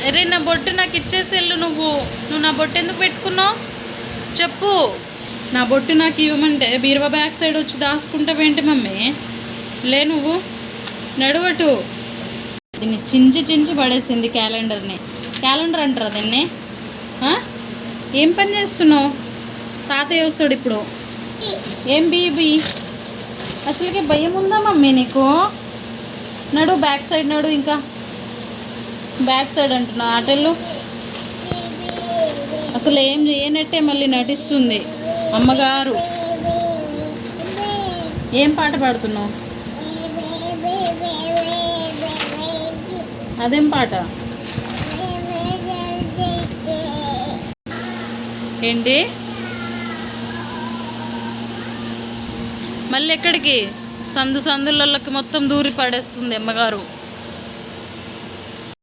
అరే నా బొట్టు నాకు ఇచ్చేసి వెళ్ళు. నువ్వు నా బొట్టు ఎందుకు పెట్టుకున్నావు చెప్పు. నా బొట్టు నాకు ఇవ్వమంటే బీరువా బ్యాక్ సైడ్ వచ్చి దాచుకుంటావేంటి మమ్మీ? లే నువ్వు నడువటు. దీన్ని చించి పడేసింది క్యాలెండర్ని. క్యాలెండర్ అంటారా దీన్ని? ఏం పని చేస్తున్నావు? తాతయ్య వస్తాడు ఇప్పుడు. ఏం బీబీ అసలుకి భయం ఉందా మమ్మీ నీకు? నడు బ్యాక్ సైడ్ నడు. ఇంకా బ్యాక్ సైడ్ అంటున్నా ఆటలు. అసలు ఏం చేయనట్టే మళ్ళీ నటిస్తుంది అమ్మగారు. ఏం పాట పాడుతున్నావు? అదేం పాట? ఏంటి మళ్ళీ ఎక్కడికి? సందులకి మొత్తం దూరి పడేస్తుంది అమ్మగారు.